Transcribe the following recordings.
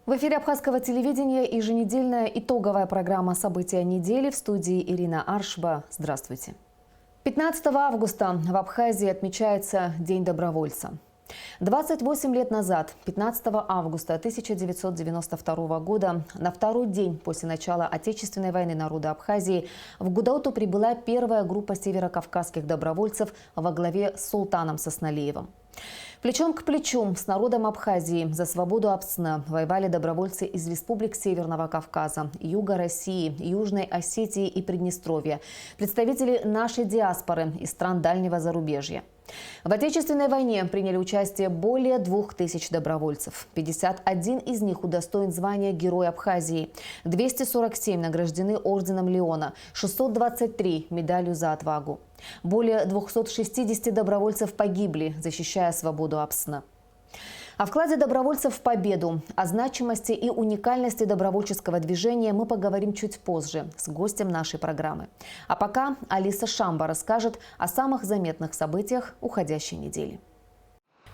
В эфире Абхазского телевидения еженедельная итоговая программа «События недели». В студии Ирина Аршба. Здравствуйте. 15 августа в Абхазии отмечается День добровольца. 28 лет назад, 15 августа 1992 года, на второй день после начала Отечественной войны народа Абхазии, в Гудауту прибыла первая группа северокавказских добровольцев во главе с Султаном Сосналиевым. Плечом к плечу с народом Абхазии за свободу Апсны воевали добровольцы из республик Северного Кавказа, Юга России, Южной Осетии и Приднестровья, представители нашей диаспоры из стран дальнего зарубежья. В Отечественной войне приняли участие более 2000 добровольцев. 51 из них удостоен звания Герой Абхазии, 247 награждены орденом Леона, 623 медалью за отвагу. Более 260 добровольцев погибли, защищая свободу Апсны. О вкладе добровольцев в победу, о значимости и уникальности добровольческого движения мы поговорим чуть позже с гостем нашей программы. А пока Алиса Шамба расскажет о самых заметных событиях уходящей недели.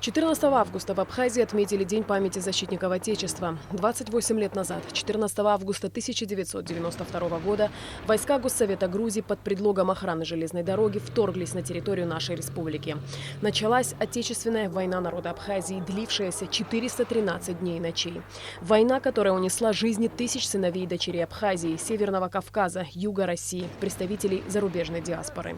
14 августа в Абхазии отметили День памяти защитников Отечества. 28 лет назад, 14 августа 1992 года, войска Госсовета Грузии под предлогом охраны железной дороги вторглись на территорию нашей республики. Началась Отечественная война народа Абхазии, длившаяся 413 дней и ночей. Война, которая унесла жизни тысяч сыновей и дочерей Абхазии, Северного Кавказа, Юга России, представителей зарубежной диаспоры.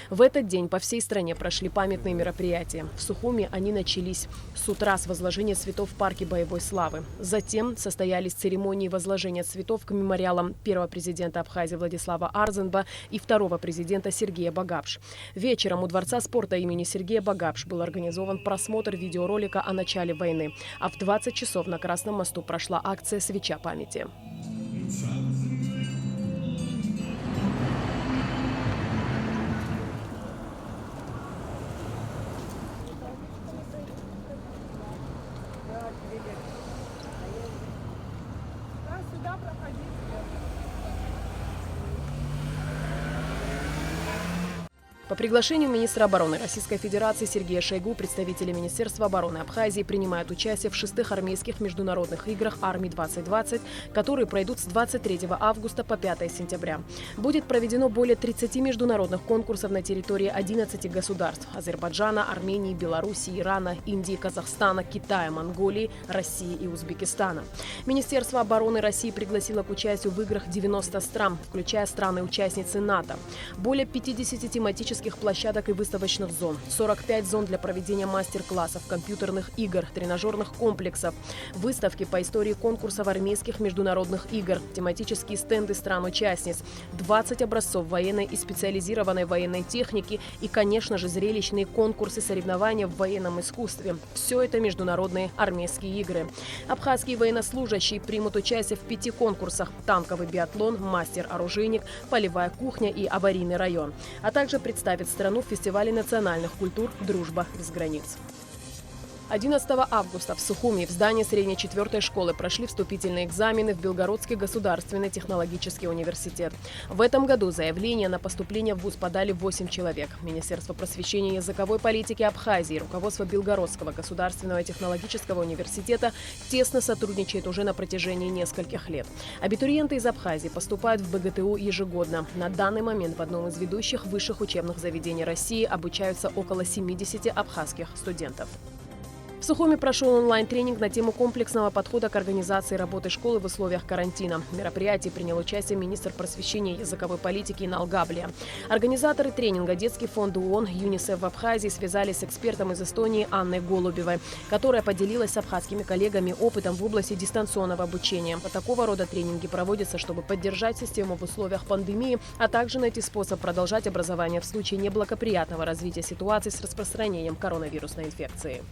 В этот день по всей стране прошли памятные мероприятия. В Сухуми они начались с утра с возложения цветов в парке боевой славы. Затем состоялись церемонии возложения цветов к мемориалам первого президента Абхазии Владислава Арзенба и второго президента Сергея Багапш. Вечером у Дворца спорта имени Сергея Багапш был организован просмотр видеоролика о начале войны. А в 20 часов на Красном мосту прошла акция «Свеча памяти». По приглашению министра обороны Российской Федерации Сергея Шойгу представители Министерства обороны Абхазии принимают участие в 6-х армейских международных играх «Армии-2020», которые пройдут с 23 августа по 5 сентября. Будет проведено более 30 международных конкурсов на территории 11 государств – Азербайджана, Армении, Белоруссии, Ирана, Индии, Казахстана, Китая, Монголии, России и Узбекистана. Министерство обороны России пригласило к участию в играх 90 стран, включая страны-участницы НАТО. Более 50 тематических площадок и выставочных зон, 45 зон для проведения мастер-классов, компьютерных игр, тренажерных комплексов, выставки по истории конкурсов армейских международных игр, тематические стенды стран-участниц, 20 образцов военной и специализированной военной техники и, конечно же, зрелищные конкурсы, соревнования в военном искусстве. Все это международные армейские игры. Абхазские военнослужащие примут участие в 5 конкурсах: танковый биатлон, мастер-оружейник, полевая кухня и аварийный район, а также представит страну в фестивале национальных культур «Дружба без границ». 11 августа в Сухуми в здании средней 4-й школы прошли вступительные экзамены в Белгородский государственный технологический университет. В этом году заявление на поступление в вуз подали 8 человек. Министерство просвещения и языковой политики Абхазии, руководство Белгородского государственного технологического университета тесно сотрудничает уже на протяжении нескольких лет. Абитуриенты из Абхазии поступают в БГТУ ежегодно. На данный момент в одном из ведущих высших учебных заведений России обучаются около 70 абхазских студентов. В Сухуми прошел онлайн-тренинг на тему комплексного подхода к организации работы школы в условиях карантина. В мероприятии принял участие министр просвещения и языковой политики Инал Габлия. Организаторы тренинга Детский фонд ООН ЮНИСЕФ в Абхазии связались с экспертом из Эстонии Анной Голубевой, которая поделилась с абхазскими коллегами опытом в области дистанционного обучения. Такого рода тренинги проводятся, чтобы поддержать систему в условиях пандемии, а также найти способ продолжать образование в случае неблагоприятного развития ситуации с распространением коронавирусной инфекции.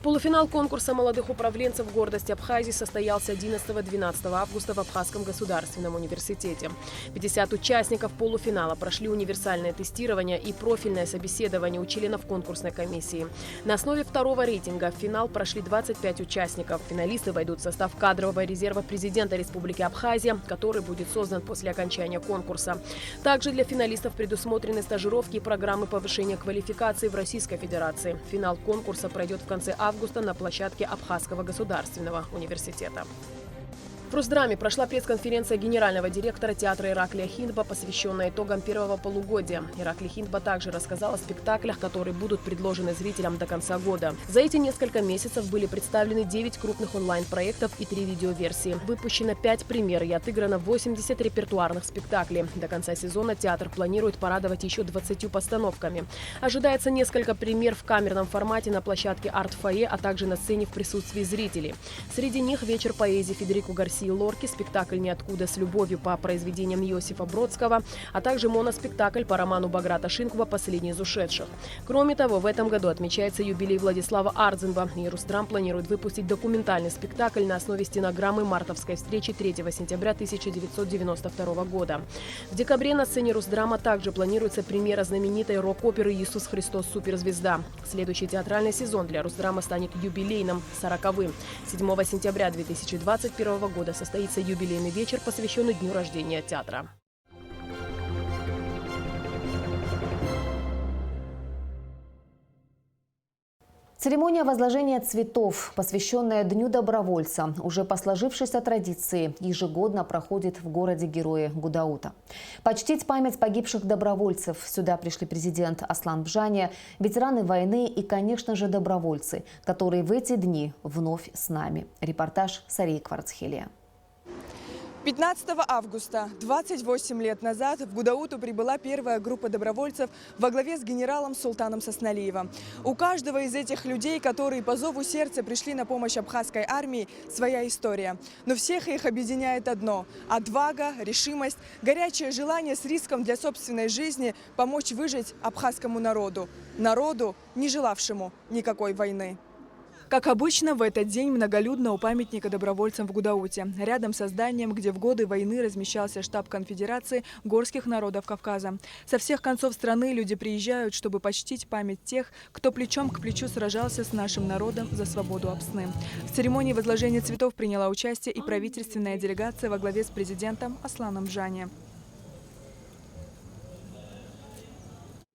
Полуфинал конкурса молодых управленцев гордости Абхазии состоялся 11-12 августа в Абхазском государственном университете. 50 участников полуфинала прошли универсальное тестирование и профильное собеседование у членов конкурсной комиссии. На основе второго рейтинга в финал прошли 25 участников. Финалисты войдут в состав кадрового резерва президента Республики Абхазия, который будет создан после окончания конкурса. Также для финалистов предусмотрены стажировки и программы повышения квалификации в Российской Федерации. Финал конкурса пройдет в конце августа на площадке Абхазского государственного университета. В Русдраме прошла пресс-конференция генерального директора театра Ираклия Хиндба, посвященная итогам первого полугодия. Ираклий Хиндба также рассказал о спектаклях, которые будут предложены зрителям до конца года. За эти несколько месяцев были представлены 9 крупных онлайн-проектов и 3 видеоверсии. Выпущено 5 премьер и отыграно 80 репертуарных спектаклей. До конца сезона театр планирует порадовать еще 20 постановками. Ожидается несколько премьер в камерном формате на площадке «Арт-фойе», а также на сцене в присутствии зрителей. Среди них вечер поэзии Федерико Гарсии Лорки, спектакль «Ниоткуда с любовью» по произведениям Иосифа Бродского, а также моноспектакль по роману Баграта Шинкова «Последний из ушедших». Кроме того, в этом году отмечается юбилей Владислава Ардзинба, и Русдрам планирует выпустить документальный спектакль на основе стенограммы мартовской встречи 3 сентября 1992 года. В декабре на сцене Русдрама также планируется премьера знаменитой рок-оперы «Иисус Христос. Суперзвезда». Следующий театральный сезон для Русдрама станет юбилейным, 40-м. 7 сентября 2021 года состоится юбилейный вечер, посвященный дню рождения театра. Церемония возложения цветов, посвященная Дню добровольца, уже по сложившейся традиции ежегодно проходит в городе-герое Гудаута. Почтить память погибших добровольцев сюда пришли президент Аслан Бжания, ветераны войны и, конечно же, добровольцы, которые в эти дни вновь с нами. Репортаж Сарии Кварцхелия. 15 августа, 28 лет назад, в Гудауту прибыла первая группа добровольцев во главе с генералом Султаном Сосналиевым. У каждого из этих людей, которые по зову сердца пришли на помощь абхазской армии, своя история. Но всех их объединяет одно – отвага, решимость, горячее желание с риском для собственной жизни помочь выжить абхазскому народу. Народу, не желавшему никакой войны. Как обычно, в этот день многолюдно у памятника добровольцам в Гудауте, рядом со зданием, где в годы войны размещался штаб Конфедерации горских народов Кавказа. Со всех концов страны люди приезжают, чтобы почтить память тех, кто плечом к плечу сражался с нашим народом за свободу Апсны. В церемонии возложения цветов приняла участие и правительственная делегация во главе с президентом Асланом Бжания.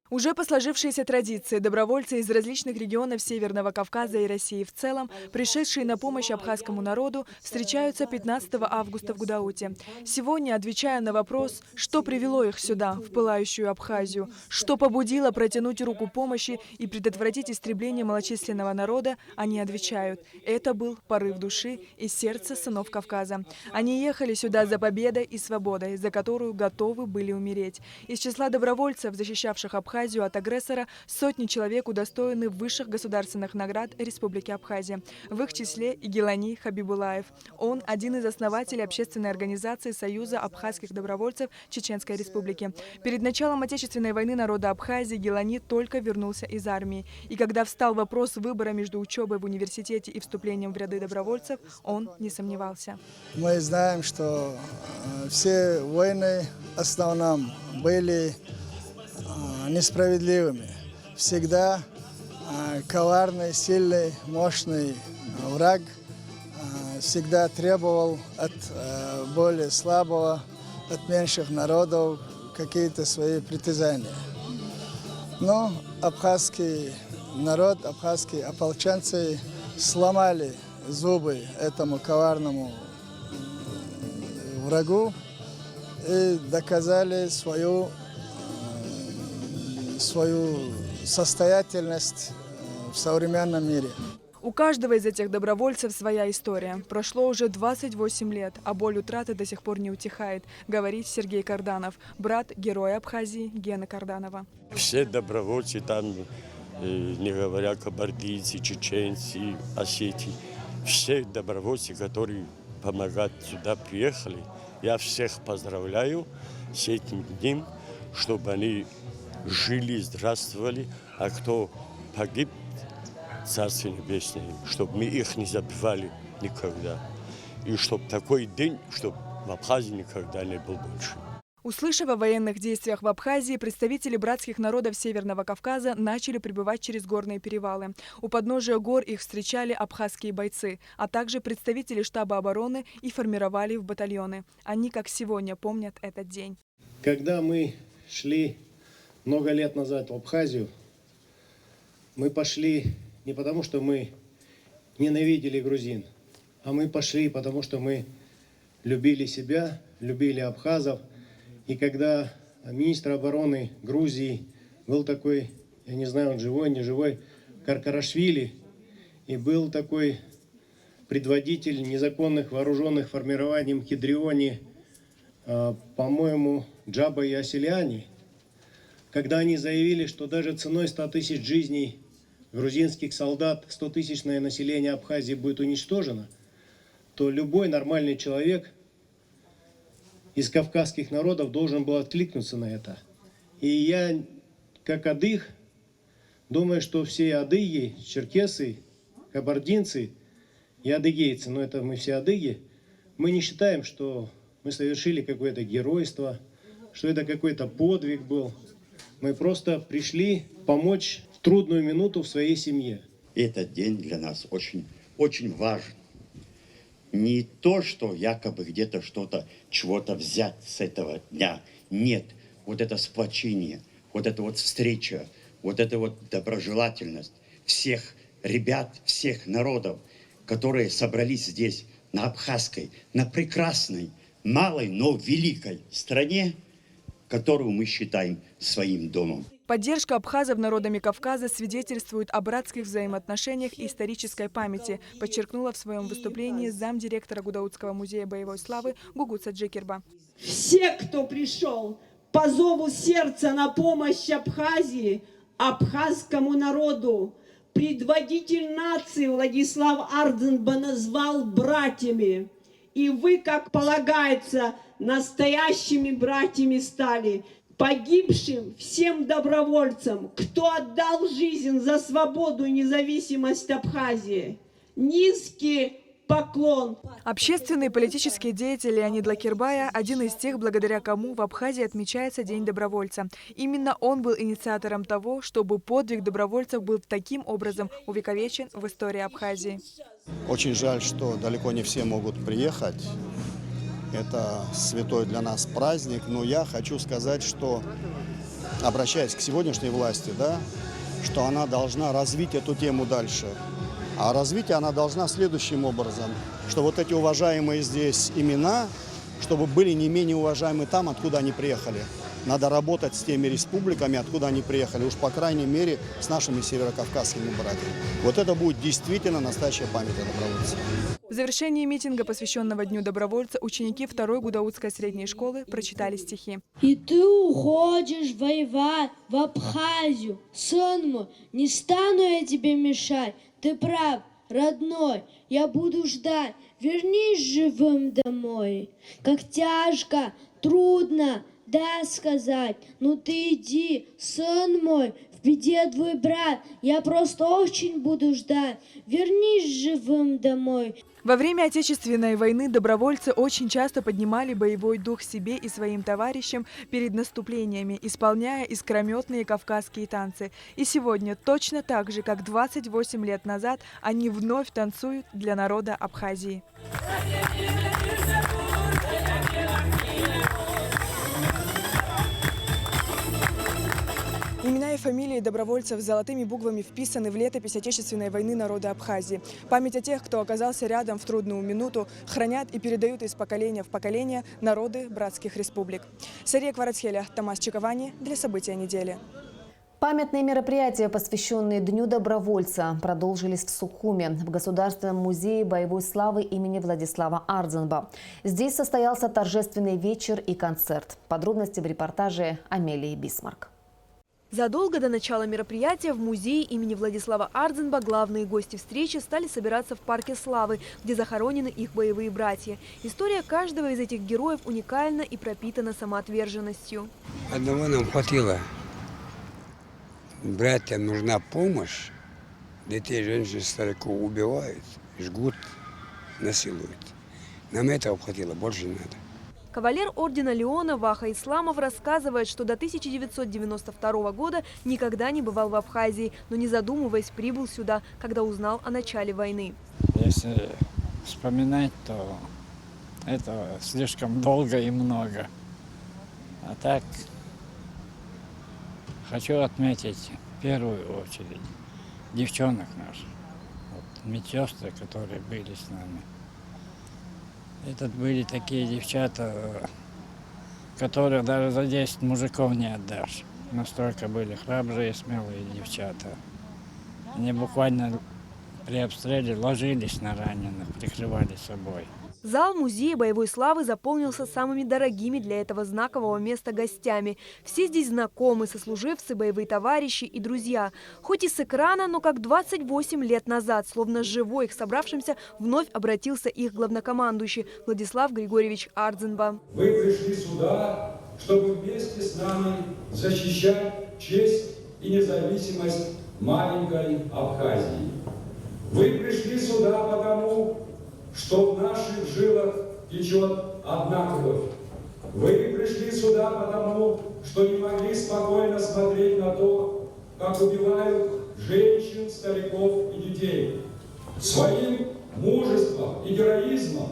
Уже по сложившейся традиции добровольцы из различных регионов Северного Кавказа и России в целом, пришедшие на помощь абхазскому народу, встречаются 15 августа в Гудауте. Сегодня, отвечая на вопрос, что привело их сюда, в пылающую Абхазию, что побудило протянуть руку помощи и предотвратить истребление малочисленного народа, они отвечают: это был порыв души и сердца сынов Кавказа. Они ехали сюда за победой и свободой, за которую готовы были умереть. Из числа добровольцев, защищавших Абхазию от агрессора, сотни человек удостоены высших государственных наград Республики Абхазия. В их числе и Гелани Хабибулаев. Он один из основателей общественной организации Союза абхазских добровольцев Чеченской Республики. Перед началом Отечественной войны народа Абхазии Гелани только вернулся из армии. И когда встал вопрос выбора между учебой в университете и вступлением в ряды добровольцев, он не сомневался. Мы знаем, что все войны в основном были несправедливыми. Всегда коварный, сильный, мощный враг всегда требовал от более слабого, от меньших народов какие-то свои притязания. Но абхазский народ, абхазские ополченцы сломали зубы этому коварному врагу и доказали свою состоятельность в современном мире. У каждого из этих добровольцев своя история. Прошло уже 28 лет, а боль утраты до сих пор не утихает, говорит Сергей Карданов, брат героя Абхазии Гены Карданова. Все добровольцы там, не говоря кабардийцы, чеченцы, осетии, все добровольцы, которые помогать сюда приехали, я всех поздравляю с этим днем, чтобы они жили, здравствовали, а кто погиб, Царствие Небесное, чтобы мы их не забывали никогда. И чтобы такой день, чтобы в Абхазии никогда не был больше. Услышав о военных действиях в Абхазии, представители братских народов Северного Кавказа начали прибывать через горные перевалы. У подножия гор их встречали абхазские бойцы, а также представители штаба обороны и формировали в батальоны. Они, как сегодня, помнят этот день. Когда мы шли много лет назад в Абхазию, мы пошли не потому, что мы ненавидели грузин, а мы пошли потому, что мы любили себя, любили абхазов. И когда министр обороны Грузии был такой, я не знаю, он живой, не живой, Каркарашвили, и был такой предводитель незаконных вооруженных формирований в Кедрионе, по-моему, Джаба и Асилиани, когда они заявили, что даже ценой 100 тысяч жизней грузинских солдат 100-тысячное население Абхазии будет уничтожено, то любой нормальный человек из кавказских народов должен был откликнуться на это. И я, как адыг, думаю, что все адыги, черкесы, кабардинцы и адыгейцы, но это мы все адыги, мы не считаем, что мы совершили какое-то геройство, что это какой-то подвиг был. Мы просто пришли помочь в трудную минуту в своей семье. Этот день для нас очень, очень важен. Не то, что якобы где-то что-то, чего-то взять с этого дня. Нет. Вот это сплочение, вот эта вот встреча, вот эта вот доброжелательность всех ребят, всех народов, которые собрались здесь, на абхазской, на прекрасной, малой, но великой стране, которую мы считаем своим домом. Поддержка абхазов народами Кавказа свидетельствует о братских взаимоотношениях и исторической памяти, подчеркнула в своем выступлении замдиректора Гудаутского музея боевой славы Гугуца Джекерба. Все, кто пришел по зову сердца на помощь Абхазии, абхазскому народу, предводитель нации Владислав Ардзенба назвал братьями. И вы, как полагается, настоящими братьями стали. Погибшим всем добровольцам, кто отдал жизнь за свободу и независимость Абхазии. Низкий поклон. Общественный и политический деятель Леонид Лакербая – один из тех, благодаря кому в Абхазии отмечается День добровольца. Именно он был инициатором того, чтобы подвиг добровольцев был таким образом увековечен в истории Абхазии. Очень жаль, что далеко не все могут приехать. Это святой для нас праздник, но я хочу сказать, что, обращаясь к сегодняшней власти, что она должна развить эту тему дальше. А развитие она должна следующим образом, что вот эти уважаемые здесь имена, чтобы были не менее уважаемы там, откуда они приехали. Надо работать с теми республиками, откуда они приехали, уж по крайней мере с нашими северокавказскими братьями. Вот это будет действительно настоящая память о добровольцах. В завершении митинга, посвященного Дню добровольца, ученики 2-й Гудаутской средней школы прочитали стихи. И ты уходишь воевать в Абхазию. Сын мой, не стану я тебе мешать. Ты прав, родной, я буду ждать. Вернись живым домой. Как тяжко, трудно, да сказать. Ну ты иди, сын мой, в беде твой брат. Я просто очень буду ждать. Вернись живым домой. Во время Отечественной войны добровольцы очень часто поднимали боевой дух себе и своим товарищам перед наступлениями, исполняя искрометные кавказские танцы. И сегодня, точно так же, как 28 лет назад, они вновь танцуют для народа Абхазии. Имена и фамилии добровольцев золотыми буквами вписаны в летопись Отечественной войны народа Абхазии. Память о тех, кто оказался рядом в трудную минуту, хранят и передают из поколения в поколение народы братских республик. Сария Кварацхеля, Томас Чиковани для события недели. Памятные мероприятия, посвященные Дню добровольца, продолжились в Сухуме, в Государственном музее боевой славы имени Владислава Ардзенба. Здесь состоялся торжественный вечер и концерт. Подробности в репортаже Амелии Бисмарк. Задолго до начала мероприятия в музее имени Владислава Ардзенба главные гости встречи стали собираться в парке Славы, где захоронены их боевые братья. История каждого из этих героев уникальна и пропитана самоотверженностью. Одного нам хватило. Братьям нужна помощь. Детей, женщин, стариков убивают, жгут, насилуют. Нам этого хватило, больше не надо. Кавалер ордена Леона Ваха Исламов рассказывает, что до 1992 года никогда не бывал в Абхазии, но не задумываясь прибыл сюда, когда узнал о начале войны. Если вспоминать, то это слишком долго и много. А так хочу отметить в первую очередь девчонок наших, медсестры, которые были с нами. И тут были такие девчата, которых даже за 10 мужиков не отдашь. Настолько были храбрые, смелые девчата. Они буквально при обстреле ложились на раненых, прикрывали собой. Зал музея боевой славы заполнился самыми дорогими для этого знакового места гостями. Все здесь знакомы, сослуживцы, боевые товарищи и друзья. Хоть и с экрана, но как 28 лет назад, словно живой к собравшимся, вновь обратился их главнокомандующий Владислав Григорьевич Ардзинба. Вы пришли сюда, чтобы вместе с нами защищать честь и независимость маленькой Абхазии. Вы пришли сюда потому, что в наших жилах течет одна кровь. Вы пришли сюда потому, что не могли спокойно смотреть на то, как убивают женщин, стариков и детей. Своим мужеством и героизмом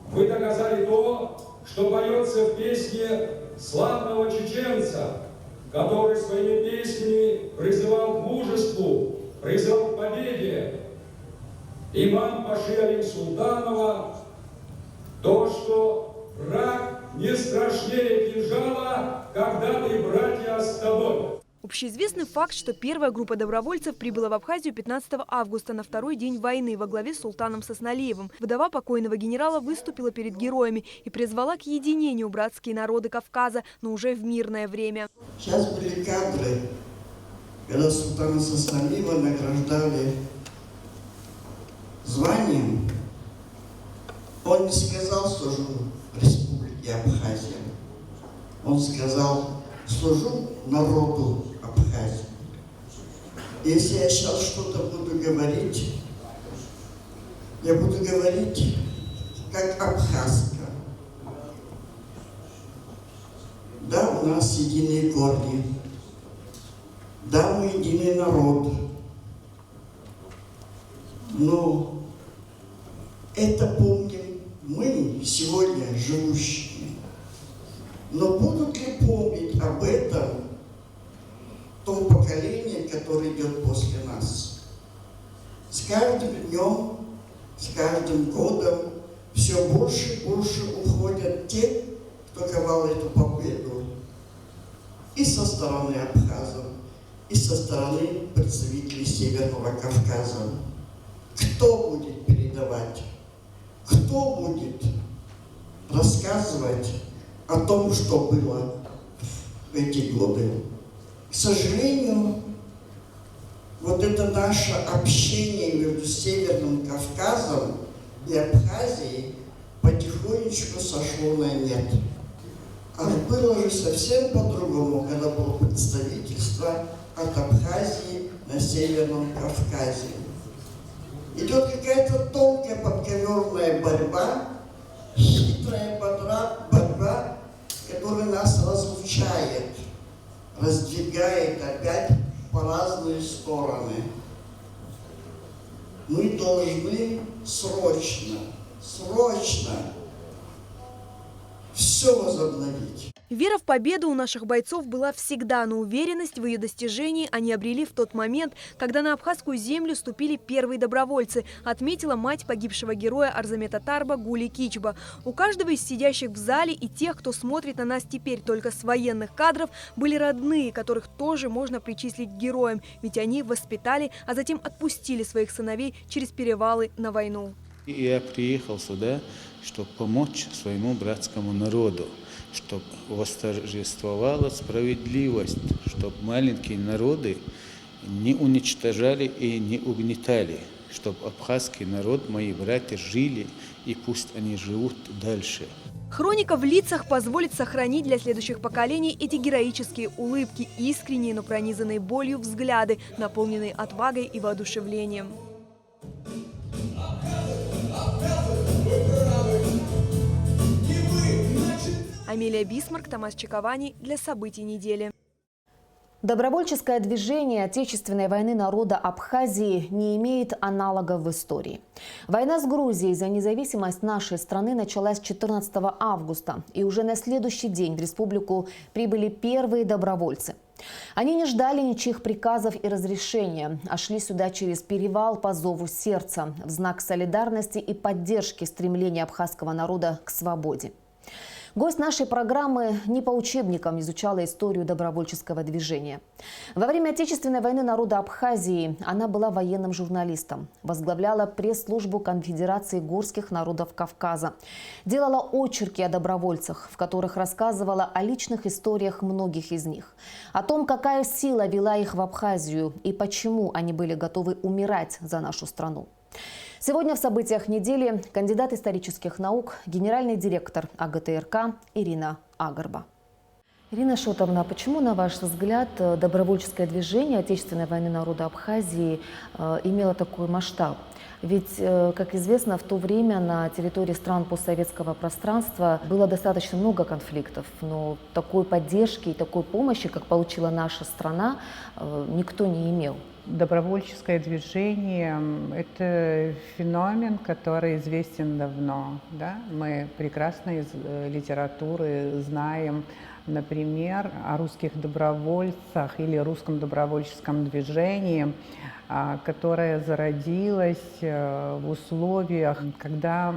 вы доказали то, что поется в песне славного чеченца, который своими песнями призывал к мужеству, призывал к победе. Имам Паши Алим Султанова, то, что враг не страшнее кинжала, когда ты, братья, с тобой. Общеизвестный факт, что первая группа добровольцев прибыла в Абхазию 15 августа на второй день войны во главе с султаном Сосналиевым. Вдова покойного генерала выступила перед героями и призвала к единению братские народы Кавказа, но уже в мирное время. Сейчас были кадры, когда султана Сосналиева награждали званием. Он не сказал «служу Республике Абхазия». Он сказал «служу народу Абхазии». Если я сейчас что-то буду говорить, я буду говорить как абхазка. Да, у нас единые корни. Да, мы единый народ. Но это помним мы, сегодня живущие. Но будут ли помнить об этом то поколение, которое идет после нас? С каждым днем, с каждым годом все больше и больше уходят те, кто ковал эту победу. И со стороны абхазов, и со стороны представителей Северного Кавказа. Кто будет передавать? Кто будет рассказывать о том, что было в эти годы? К сожалению, вот это наше общение между Северным Кавказом и Абхазией потихонечку сошло на нет. А было же совсем по-другому, когда было представительство от Абхазии на Северном Кавказе. Идет какая-то тонкая подковерная борьба, хитрая борьба, которая нас разлучает, раздвигает опять по разные стороны. Мы должны срочно все возобновить. Вера в победу у наших бойцов была всегда, но уверенность в ее достижении они обрели в тот момент, когда на абхазскую землю ступили первые добровольцы, отметила мать погибшего героя Арзамета-Тарба Гули Кичба. У каждого из сидящих в зале и тех, кто смотрит на нас теперь только с военных кадров, были родные, которых тоже можно причислить к героям, ведь они воспитали, а затем отпустили своих сыновей через перевалы на войну. Я приехал сюда, чтобы помочь своему братскому народу, чтобы восторжествовала справедливость, чтобы маленькие народы не уничтожали и не угнетали, чтобы абхазский народ, мои братья, жили, и пусть они живут дальше. Хроника в лицах позволит сохранить для следующих поколений эти героические улыбки, искренние, но пронизанные болью взгляды, наполненные отвагой и воодушевлением. Амелия Бисмарк, Томас Чиковани для событий недели. Добровольческое движение Отечественной войны народа Абхазии не имеет аналогов в истории. Война с Грузией за независимость нашей страны началась 14 августа, и уже на следующий день в республику прибыли первые добровольцы. Они не ждали ничьих приказов и разрешения, а шли сюда через перевал по зову сердца в знак солидарности и поддержки стремления абхазского народа к свободе. Гость нашей программы не по учебникам изучала историю добровольческого движения. Во время Отечественной войны народа Абхазии она была военным журналистом, возглавляла пресс-службу Конфедерации горских народов Кавказа, делала очерки о добровольцах, в которых рассказывала о личных историях многих из них, о том, какая сила вела их в Абхазию и почему они были готовы умирать за нашу страну. Сегодня в событиях недели кандидат исторических наук, генеральный директор АГТРК Ирина Агарба. Ирина Шотовна, почему, на ваш взгляд, добровольческое движение Отечественной войны народа Абхазии имело такой масштаб? Ведь, как известно, в то время на территории стран постсоветского пространства было достаточно много конфликтов, но такой поддержки и такой помощи, как получила наша страна, никто не имел. Добровольческое движение – это феномен, который известен давно. Да? Мы прекрасно из литературы знаем, например, о русских добровольцах или русском добровольческом движении, которое зародилось в условиях, когда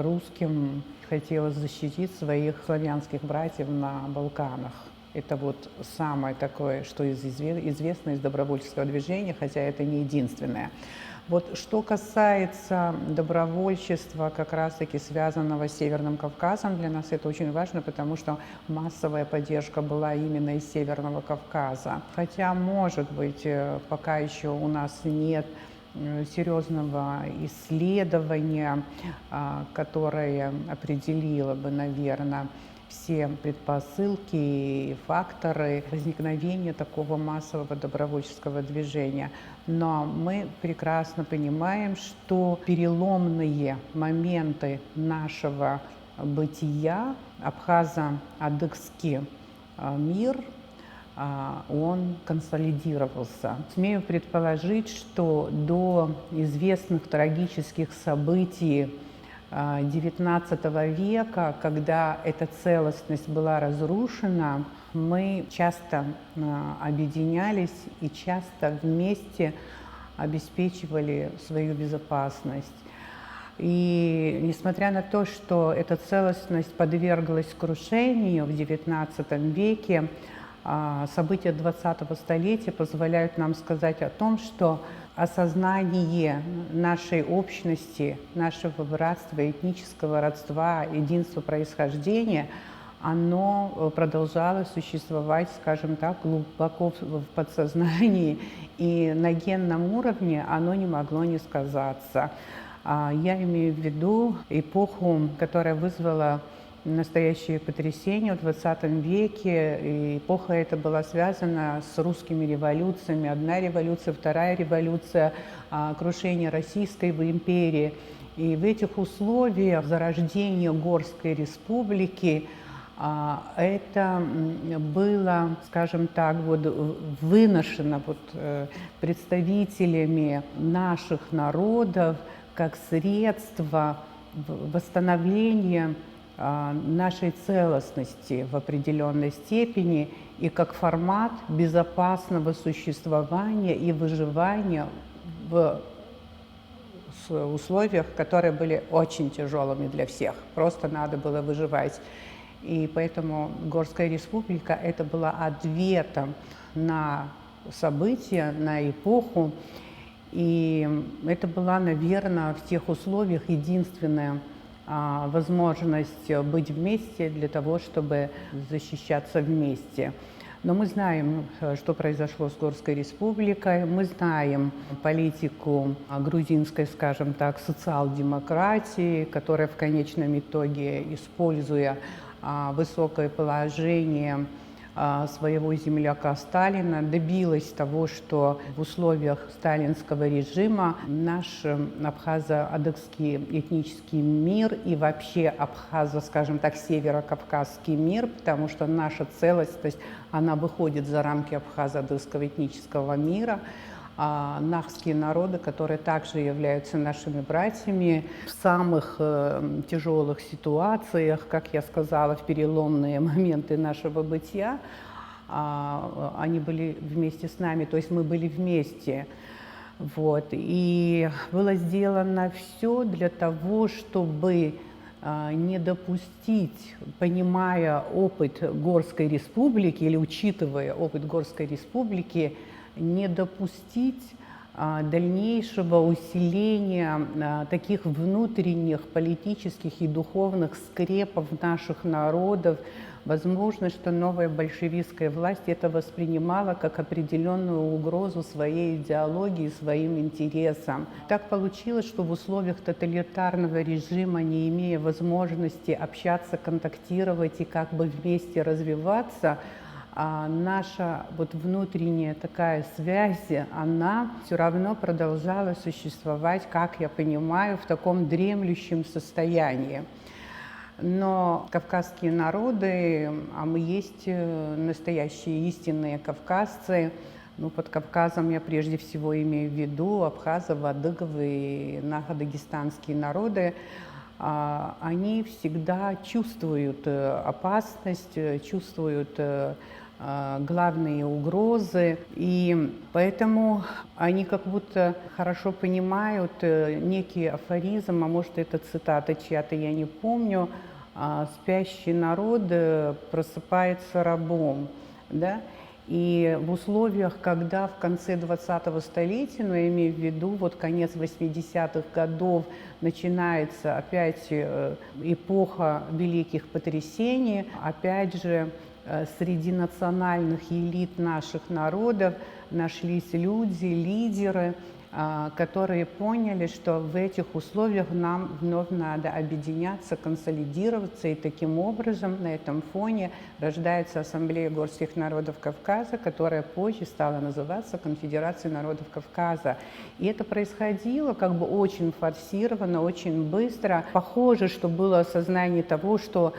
русским хотелось защитить своих славянских братьев на Балканах. Это вот самое такое, что известно из добровольческого движения, хотя это не единственное. Вот что касается добровольчества, как раз-таки связанного с Северным Кавказом, для нас это очень важно, потому что массовая поддержка была именно из Северного Кавказа. Хотя, может быть, пока еще у нас нет серьезного исследования, которое определило бы, наверное, все предпосылки и факторы возникновения такого массового добровольческого движения. Но мы прекрасно понимаем, что переломные моменты нашего бытия, абхазо-адыгский мир, он консолидировался. Смею предположить, что до известных трагических событий XIX века, когда эта целостность была разрушена, мы часто объединялись и часто вместе обеспечивали свою безопасность. И несмотря на то, что эта целостность подверглась крушению в XIX веке, события 20-го столетия позволяют нам сказать о том, что осознание нашей общности, нашего братства, этнического родства, единства происхождения, оно продолжало существовать, скажем так, глубоко в подсознании, и на генном уровне оно не могло не сказаться. Я имею в виду эпоху, которая вызвала настоящее потрясение в 20 веке. И эпоха эта была связана с русскими революциями. Одна революция, вторая революция, крушение Российской империи. И в этих условиях зарождения Горской республики это было, скажем так, вот, выношено представителями наших народов как средство восстановления нашей целостности в определенной степени и как формат безопасного существования и выживания в условиях, которые были очень тяжелыми для всех. Просто надо было выживать. И поэтому Горская республика – это была ответом на события, на эпоху. И это была, наверное, в тех условиях единственная возможность быть вместе для того, чтобы защищаться вместе. Но мы знаем, что произошло с Горской республикой, мы знаем политику грузинской, скажем так, социал-демократии, которая в конечном итоге, используя высокое положение своего земляка Сталина, добилась того, что в условиях сталинского режима наш абхазо-адыгский этнический мир и вообще абхазо, скажем так, северокавказский мир, потому что наша целостность, она выходит за рамки абхазо-адыгского этнического мира, нахские народы, которые также являются нашими братьями, в самых тяжелых ситуациях, как я сказала, в переломные моменты нашего бытия, они были вместе с нами, то есть мы были вместе. Вот. И было сделано все для того, чтобы не допустить, понимая опыт Горской республики или учитывая опыт Горской республики, не допустить дальнейшего усиления таких внутренних политических и духовных скрепов наших народов. Возможно, что новая большевистская власть это воспринимала как определенную угрозу своей идеологии, своим интересам. Так получилось, что в условиях тоталитарного режима, не имея возможности общаться, контактировать и как бы вместе развиваться, наша вот внутренняя такая связь, она все равно продолжала существовать, как я понимаю, в таком дремлющем состоянии. Но кавказские народы, а мы есть настоящие истинные кавказцы, ну, под Кавказом я прежде всего имею в виду абхазов, адыгов и нахо-дагестанские народы, они всегда чувствуют опасность, чувствуют главные угрозы, и поэтому они как будто хорошо понимают некий афоризм, а может это цитата чья-то, я не помню, «Спящий народ просыпается рабом». Да? И в условиях, когда в конце 20-го столетия, но я имею в виду вот конец 80-х годов, начинается опять эпоха великих потрясений, опять же, среди национальных элит наших народов нашлись люди, лидеры, которые поняли, что в этих условиях нам вновь надо объединяться, консолидироваться, и таким образом на этом фоне рождается Ассамблея горских народов Кавказа, которая позже стала называться Конфедерацией народов Кавказа. И это происходило как бы очень форсированно, очень быстро. Похоже, что было осознание того, что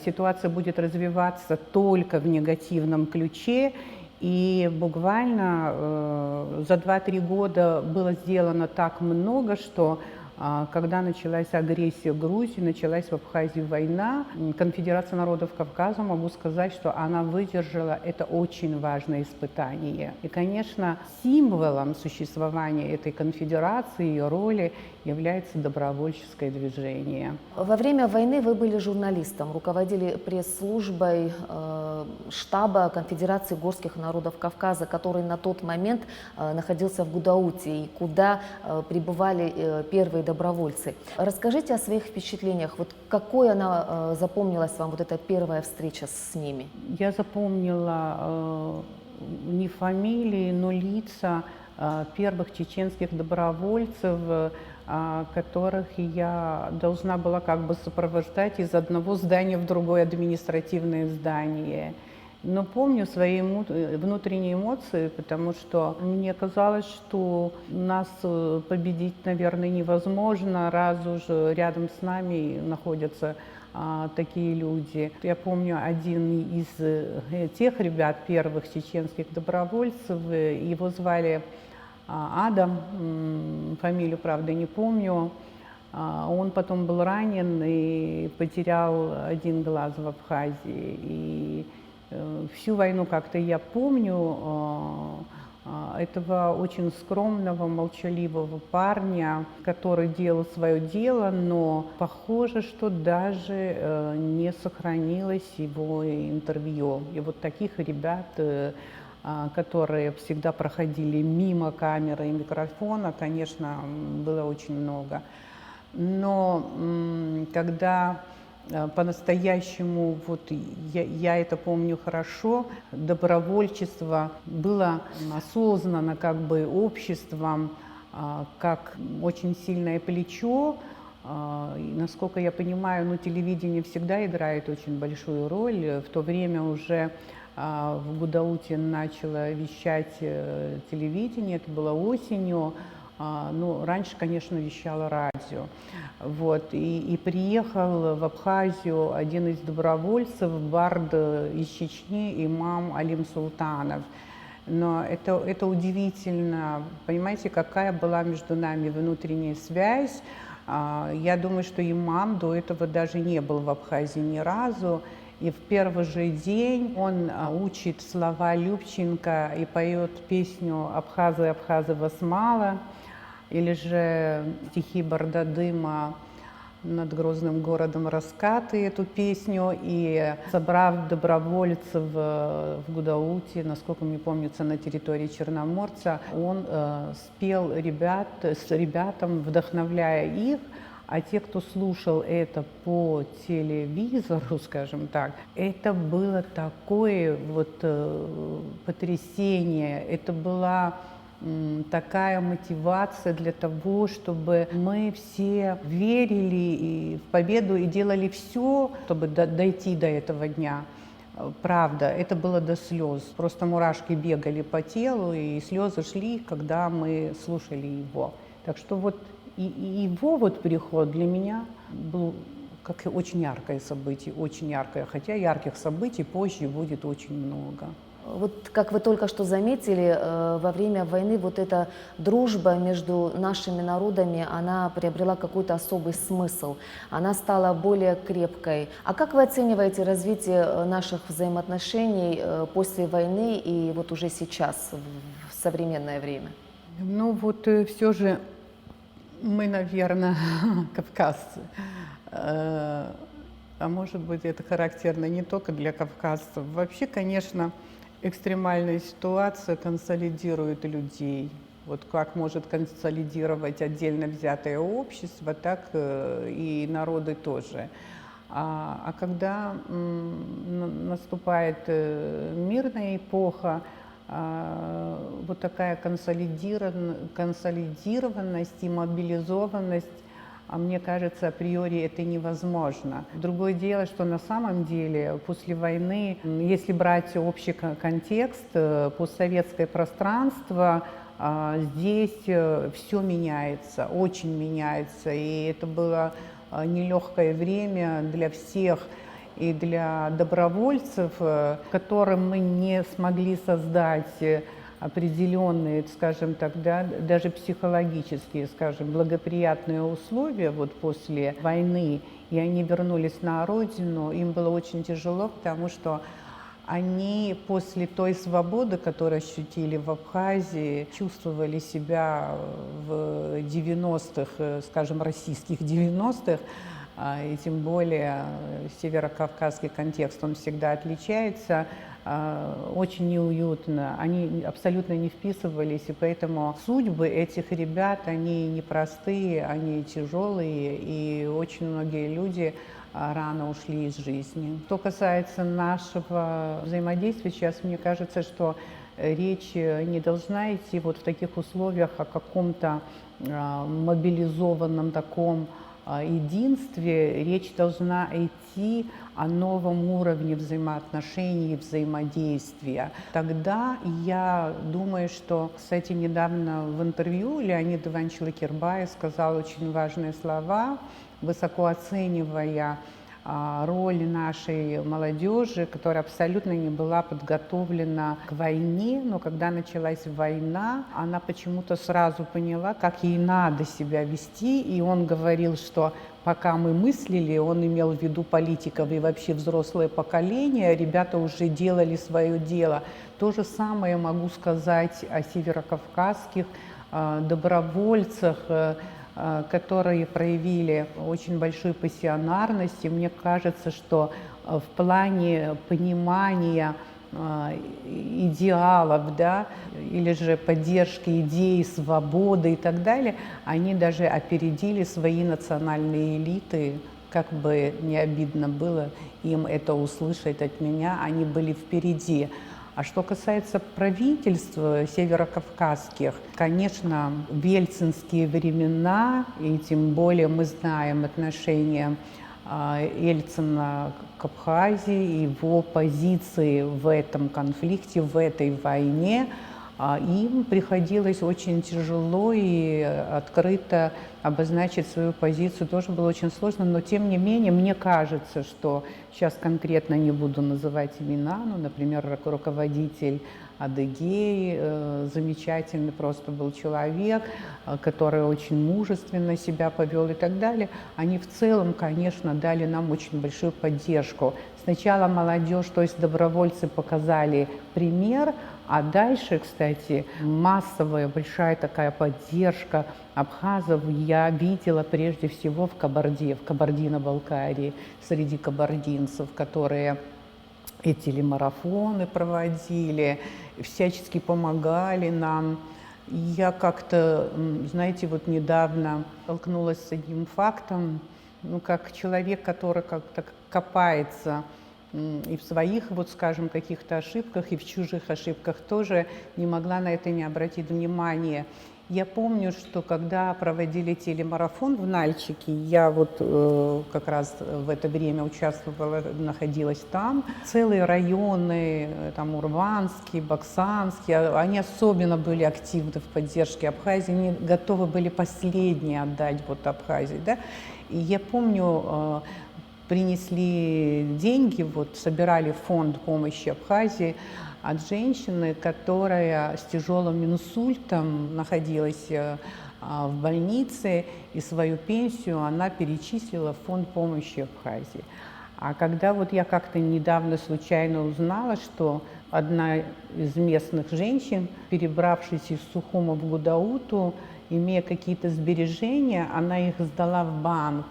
ситуация будет развиваться только в негативном ключе. И буквально за 2-3 года было сделано так много, что когда началась агрессия Грузии, началась в Абхазии война, Конфедерация народов Кавказа, могу сказать, что она выдержала это очень важное испытание. И, конечно, символом существования этой конфедерации, ее роли является добровольческое движение. Во время войны вы были журналистом, руководили пресс-службой штаба Конфедерации горских народов Кавказа, который на тот момент находился в Гудауте, и куда прибывали первые добровольцы. Расскажите о своих впечатлениях. Вот какой она запомнилась вам, вот эта первая встреча с ними? Я запомнила не фамилии, но лица первых чеченских добровольцев, которых я должна была как бы сопровождать из одного здания в другое административное здание. Но помню свои внутренние эмоции, потому что мне казалось, что нас победить, наверное, невозможно, раз уже рядом с нами находятся такие люди. Я помню один из тех ребят, первых чеченских добровольцев, его звали Адам, фамилию, правда, не помню. Он потом был ранен и потерял один глаз в Абхазии. И всю войну как-то я помню этого очень скромного, молчаливого парня, который делал свое дело, но похоже, что даже не сохранилось его интервью. И вот таких ребят, которые всегда проходили мимо камеры и микрофона, конечно, было очень много. Но когда по-настоящему, вот я это помню хорошо, добровольчество было осознанно как бы обществом, как очень сильное плечо. И, насколько я понимаю, ну, телевидение всегда играет очень большую роль. В то время уже в Гудауте начало вещать телевидение, это было осенью. Ну, раньше, конечно, вещало радио. Вот. И приехал в Абхазию один из добровольцев, бард из Чечни, имам Алим Султанов. Но это удивительно. Понимаете, какая была между нами внутренняя связь. Я думаю, что имам до этого даже не был в Абхазии ни разу. И в первый же день он учит слова Любченко и поет песню «Абхазы, Абхазы, вас мало», или же стихи Бардадыма «Над грозным городом раскаты», эту песню, и собрав добровольцев в Гудауте, насколько мне помнится, на территории Черноморца, он спел с ребятам, вдохновляя их. А те, кто слушал это по телевизору, скажем так, это было такое вот потрясение, это была такая мотивация для того, чтобы мы все верили в победу и делали все, чтобы дойти до этого дня. Правда, это было до слез. Просто мурашки бегали по телу, и слезы шли, когда мы слушали его. Так что вот и его вот приход для меня был как очень яркое событие, очень яркое. Хотя ярких событий позже будет очень много. Вот как вы только что заметили, во время войны вот эта дружба между нашими народами, она приобрела какой-то особый смысл, она стала более крепкой. А как вы оцениваете развитие наших взаимоотношений после войны и вот уже сейчас, в современное время? Ну вот все же мы, наверное, кавказцы. А может быть, это характерно не только для кавказцев. Вообще, конечно, экстремальная ситуация консолидирует людей. Вот как может консолидировать отдельно взятое общество, так и народы тоже. А когда наступает мирная эпоха, вот такая консолидированность и мобилизованность, мне кажется, априори это невозможно. Другое дело, что на самом деле после войны, если брать общий контекст, постсоветское пространство, здесь все меняется, очень меняется. И это было нелегкое время для всех, и для добровольцев, которым мы не смогли создать определенные, скажем так, да, даже психологические, скажем, благоприятные условия вот после войны, и они вернулись на родину, им было очень тяжело, потому что они после той свободы, которую ощутили в Абхазии, чувствовали себя в 90-х, скажем, российских 90-х, и тем более северокавказский контекст, он всегда отличается, очень неуютно, они абсолютно не вписывались, и поэтому судьбы этих ребят, они непростые, они тяжелые, и очень многие люди рано ушли из жизни. Что касается нашего взаимодействия, сейчас мне кажется, что речь не должна идти вот в таких условиях о каком-то мобилизованном таком единстве, речь должна идти о новом уровне взаимоотношений и взаимодействия. Тогда я думаю, что, кстати, недавно в интервью Леонид Иванович Лакербаев сказал очень важные слова, высоко оценивая роль нашей молодежи, которая абсолютно не была подготовлена к войне, но когда началась война, она почему-то сразу поняла, как ей надо себя вести, и он говорил, что пока мы мыслили, он имел в виду политиков и вообще взрослое поколение, ребята уже делали свое дело. То же самое могу сказать о северокавказских добровольцах, которые проявили очень большую пассионарность. И мне кажется, что в плане понимания идеалов, да, или же поддержки идей свободы и так далее, они даже опередили свои национальные элиты. Как бы не обидно было им это услышать от меня, они были впереди. А что касается правительств северокавказских, конечно, в ельцинские времена, и тем более мы знаем отношения Ельцина к Абхазии, его позиции в этом конфликте, в этой войне, им приходилось очень тяжело и открыто обозначить свою позицию. Тоже было очень сложно, но тем не менее, мне кажется, что сейчас конкретно не буду называть имена, но, например, руководитель Адыгей, замечательный просто был человек, который очень мужественно себя повел и так далее. Они в целом, конечно, дали нам очень большую поддержку. Сначала молодежь, то есть добровольцы, показали пример, а дальше, кстати, массовая большая такая поддержка абхазов я видела прежде всего в Кабардино-Балкарии, среди кабардинцев, которые и телемарафоны проводили, всячески помогали нам. Я как-то, знаете, вот недавно столкнулась с одним фактом, ну, как человек, который как-то копается и в своих, вот скажем, каких-то ошибках, и в чужих ошибках тоже, не могла на это не обратить внимания. Я помню, что когда проводили телемарафон в Нальчике, я вот как раз в это время участвовала, находилась там. Целые районы, там Урванский, Баксанский, они особенно были активны в поддержке Абхазии, они готовы были последние отдать вот Абхазии, да. И я помню, принесли деньги, вот собирали фонд помощи Абхазии от женщины, которая с тяжелым инсультом находилась в больнице, и свою пенсию она перечислила в фонд помощи Абхазии. А когда вот я как-то недавно случайно узнала, что одна из местных женщин, перебравшись из Сухума в Гудауту, имея какие-то сбережения, она их сдала в банк,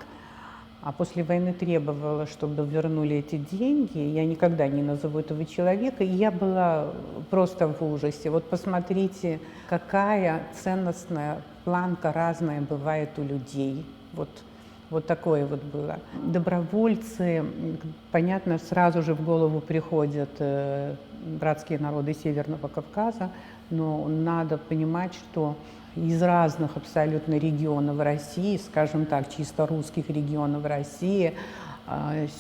а после войны требовала, чтобы вернули эти деньги. Я никогда не назову этого человека, и я была просто в ужасе. Вот посмотрите, какая ценностная планка разная бывает у людей. Вот такое вот было. Добровольцы, понятно, сразу же в голову приходят братские народы Северного Кавказа, но надо понимать, что из разных абсолютно регионов России, скажем так, чисто русских регионов России,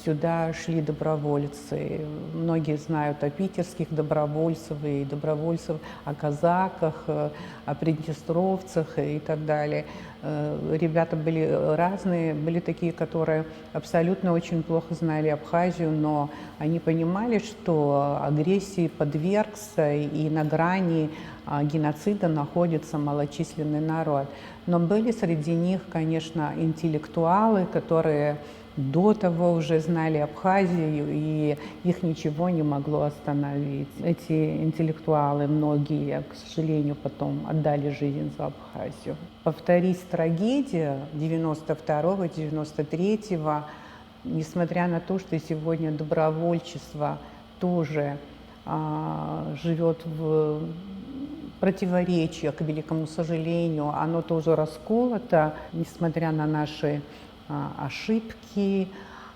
сюда шли добровольцы. Многие знают о питерских добровольцев и добровольцев, о казаках, о приднестровцах и так далее. Ребята были разные, были такие, которые абсолютно очень плохо знали Абхазию, но они понимали, что агрессии подвергся и на грани геноцида находится малочисленный народ. Но были среди них, конечно, интеллектуалы, которые до того уже знали Абхазию, и их ничего не могло остановить. Эти интеллектуалы, многие, к сожалению, потом отдали жизнь за Абхазию. Повторись трагедия 92-93-го, несмотря на то, что сегодня добровольчество тоже живет в противоречиях, к великому сожалению, оно тоже расколото, несмотря на наши ошибки,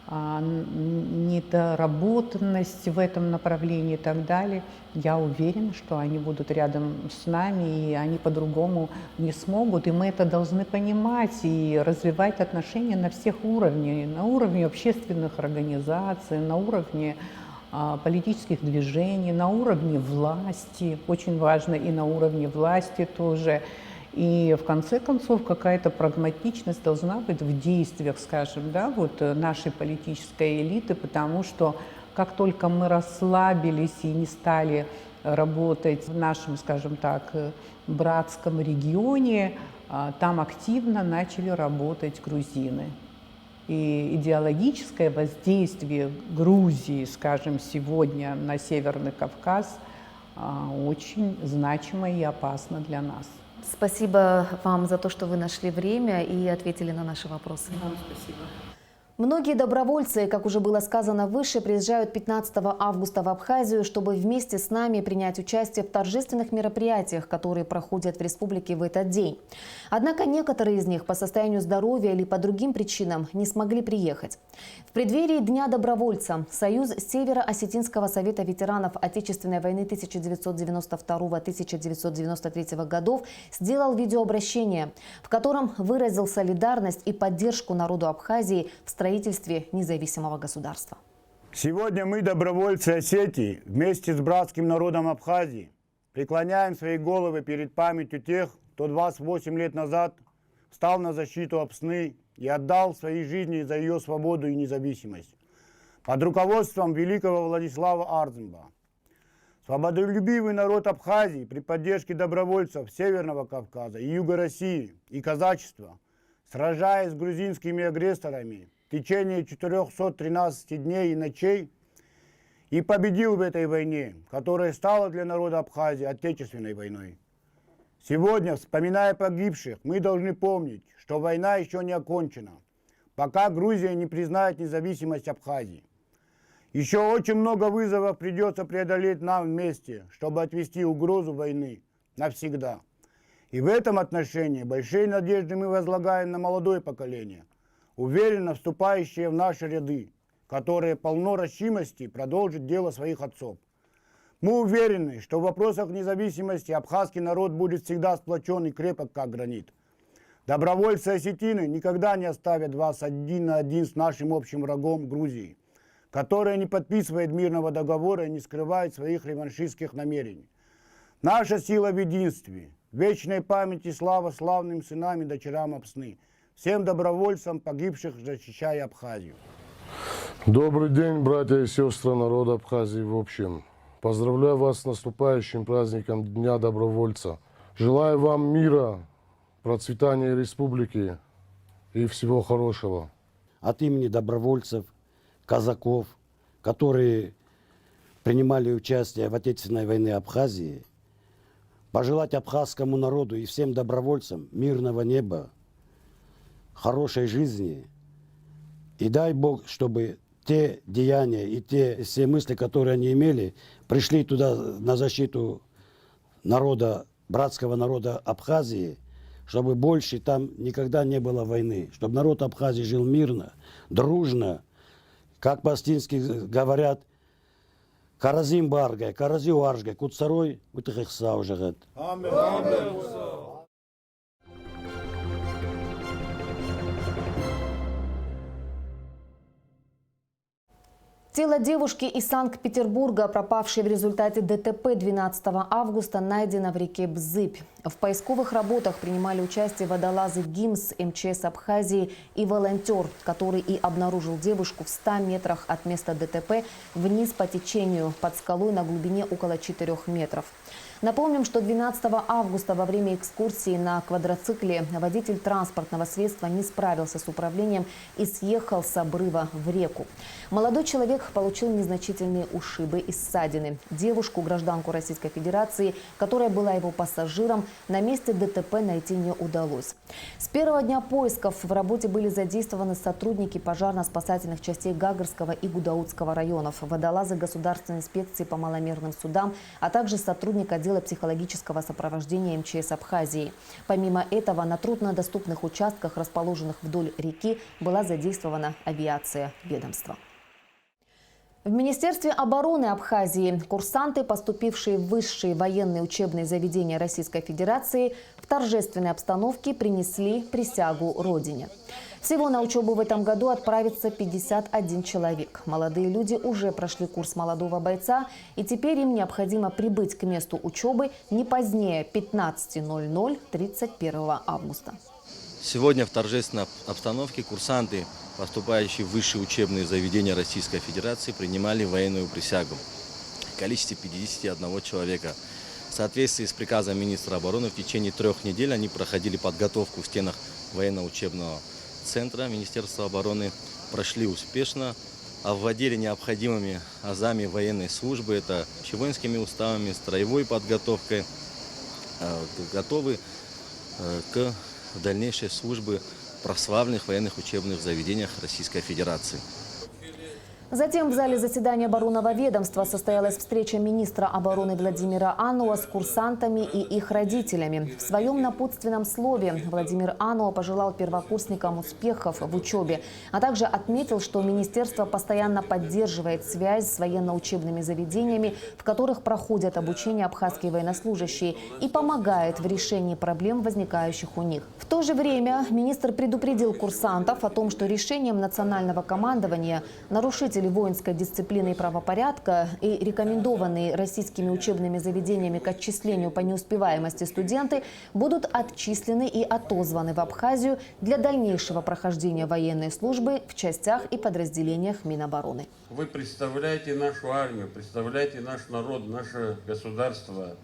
недоработанность в этом направлении и так далее. Я уверена, что они будут рядом с нами, и они по-другому не смогут. И мы это должны понимать и развивать отношения на всех уровнях. На уровне общественных организаций, на уровне политических движений, на уровне власти, очень важно, и на уровне власти тоже. И в конце концов какая-то прагматичность должна быть в действиях, скажем, да, вот нашей политической элиты, потому что как только мы расслабились и не стали работать в нашем, скажем так, братском регионе, там активно начали работать грузины. И идеологическое воздействие Грузии, скажем, сегодня на Северный Кавказ очень значимо и опасно для нас. Спасибо вам за то, что вы нашли время и ответили на наши вопросы. Вам спасибо. Многие добровольцы, как уже было сказано выше, приезжают 15 августа в Абхазию, чтобы вместе с нами принять участие в торжественных мероприятиях, которые проходят в республике в этот день. Однако некоторые из них по состоянию здоровья или по другим причинам не смогли приехать. В преддверии Дня добровольца Союз Северо-Осетинского совета ветеранов Отечественной войны 1992-1993 годов сделал видеообращение, в котором выразил солидарность и поддержку народу Абхазии в строительстве независимого государства. Сегодня мы, добровольцы Осетии, вместе с братским народом Абхазии, преклоняем свои головы перед памятью тех, кто 28 лет назад встал на защиту Апсны и отдал свои жизни за ее свободу и независимость под руководством великого Владислава Ардзинба. Свободолюбивый народ Абхазии при поддержке добровольцев Северного Кавказа и Юга России и казачества, сражаясь с грузинскими агрессорами в течение 413 дней и ночей, и победил в этой войне, которая стала для народа Абхазии Отечественной войной. Сегодня, вспоминая погибших, мы должны помнить, что война еще не окончена, пока Грузия не признает независимость Абхазии. Еще очень много вызовов придется преодолеть нам вместе, чтобы отвести угрозу войны навсегда. И в этом отношении большие надежды мы возлагаем на молодое поколение, уверенно вступающее в наши ряды, которое полно решимости продолжить дело своих отцов. Мы уверены, что в вопросах независимости абхазский народ будет всегда сплочен и крепок, как гранит. Добровольцы-осетины никогда не оставят вас один на один с нашим общим врагом Грузией, которая не подписывает мирного договора и не скрывает своих реваншистских намерений. Наша сила в единстве, вечной памяти слава славным сынам и дочерям Апсны, всем добровольцам, погибших, защищая Абхазию. Добрый день, братья и сестры народа Абхазии в общем. Поздравляю вас с наступающим праздником Дня добровольца. Желаю вам мира, процветания республики и всего хорошего. От имени добровольцев, казаков, которые принимали участие в Отечественной войне Абхазии, пожелать абхазскому народу и всем добровольцам мирного неба, хорошей жизни. И дай Бог, чтобы те деяния и те все мысли, которые они имели, пришли туда на защиту народа, братского народа Абхазии, чтобы больше там никогда не было войны, чтобы народ Абхазии жил мирно, дружно, как по-астински говорят, «Каразим баргай, карази уаржгай, куцарой, утыхихса ужагат». Тело девушки из Санкт-Петербурга, пропавшей в результате ДТП 12 августа, найдено в реке Бзыбь. В поисковых работах принимали участие водолазы ГИМС, МЧС Абхазии и волонтер, который и обнаружил девушку в 100 метрах от места ДТП вниз по течению под скалой на глубине около 4 метров. Напомним, что 12 августа во время экскурсии на квадроцикле водитель транспортного средства не справился с управлением и съехал с обрыва в реку. Молодой человек получил незначительные ушибы и ссадины. Девушку, гражданку Российской Федерации, которая была его пассажиром, на месте ДТП найти не удалось. С первого дня поисков в работе были задействованы сотрудники пожарно-спасательных частей Гагарского и Гудаутского районов, водолазы Государственной инспекции по маломерным судам, а также сотрудник отдела психологического сопровождения МЧС Абхазии. Помимо этого, на труднодоступных участках, расположенных вдоль реки, была задействована авиация ведомства. В Министерстве обороны Абхазии курсанты, поступившие в высшие военные учебные заведения Российской Федерации, в торжественной обстановке принесли присягу Родине. Всего на учебу в этом году отправится 51 человек. Молодые люди уже прошли курс молодого бойца, и теперь им необходимо прибыть к месту учебы не позднее 15:00 31 августа. Сегодня в торжественной обстановке курсанты, поступающие в высшие учебные заведения Российской Федерации, принимали военную присягу в количестве 51 человека. В соответствии с приказом министра обороны в течение 3 недель они проходили подготовку в стенах военно-учебного центра Министерства обороны, прошли успешно, овладели необходимыми азами военной службы, это воинскими уставами, строевой подготовкой, готовы к дальнейшей службе в прославленных военных учебных заведениях Российской Федерации. Затем в зале заседания оборонного ведомства состоялась встреча министра обороны Владимира Ануа с курсантами и их родителями. В своем напутственном слове Владимир Ануа пожелал первокурсникам успехов в учебе, а также отметил, что министерство постоянно поддерживает связь с военно-учебными заведениями, в которых проходят обучение абхазские военнослужащие, и помогает в решении проблем, возникающих у них, в то же время министр предупредил курсантов о том, что решением национального командования нарушители воинской дисциплины и правопорядка и рекомендованные российскими учебными заведениями к отчислению по неуспеваемости студенты будут отчислены и отозваны в Абхазию для дальнейшего прохождения военной службы в частях и подразделениях Минобороны. Вы представляете нашу армию, представляете наш народ, наше государство,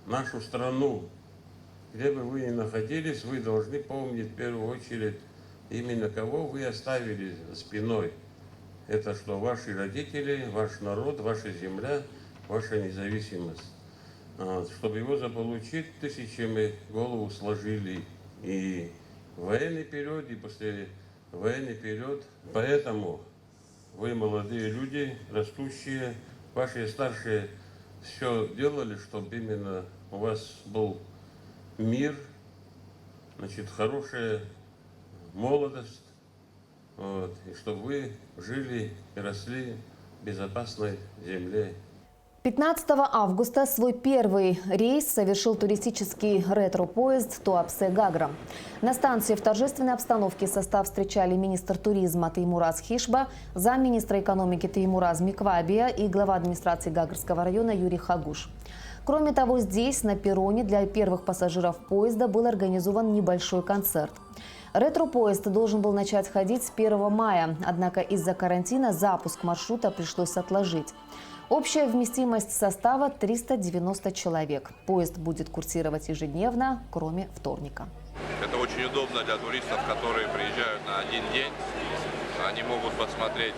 нашу страну. Где бы вы ни находились, вы должны помнить в первую очередь именно кого вы оставили за спиной. Это что ваши родители, ваш народ, ваша земля, ваша независимость. Чтобы его заполучить, тысячами голову сложили и в военный период, и после военный период. Поэтому вы, молодые люди, растущие, ваши старшие, все делали, чтобы именно у вас был мир, значит, хорошая молодость, и чтобы вы жили и росли в безопасной земле. 15 августа свой первый рейс совершил туристический ретро-поезд Туапсе-Гагра. На станции в торжественной обстановке состав встречали министр туризма Теймураз Хишба, замминистра экономики Теймураз Миквабия и глава администрации Гагрского района Юрий Хагуш. Кроме того, здесь, на перроне, для первых пассажиров поезда был организован небольшой концерт. Ретро-поезд должен был начать ходить с 1 мая, однако из-за карантина запуск маршрута пришлось отложить. Общая вместимость состава 390 человек. Поезд будет курсировать ежедневно, кроме вторника. Это очень удобно для туристов, которые приезжают на один день. Они могут посмотреть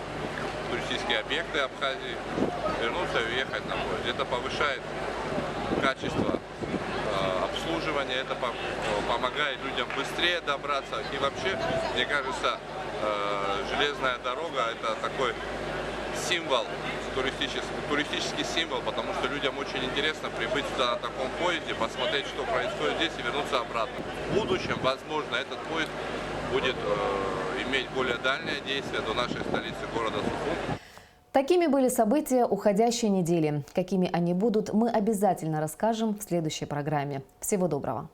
туристические объекты Абхазии, вернуться и уехать на поезд. Это повышает качество обслуживания, это помогает людям быстрее добраться. И вообще, мне кажется, железная дорога – это такой символ, туристический символ, потому что людям очень интересно прибыть сюда на таком поезде, посмотреть, что происходит здесь, и вернуться обратно. В будущем, возможно, этот поезд будет иметь более дальнее действие до нашей столицы, города Сухум. Такими были события уходящей недели. Какими они будут, мы обязательно расскажем в следующей программе. Всего доброго!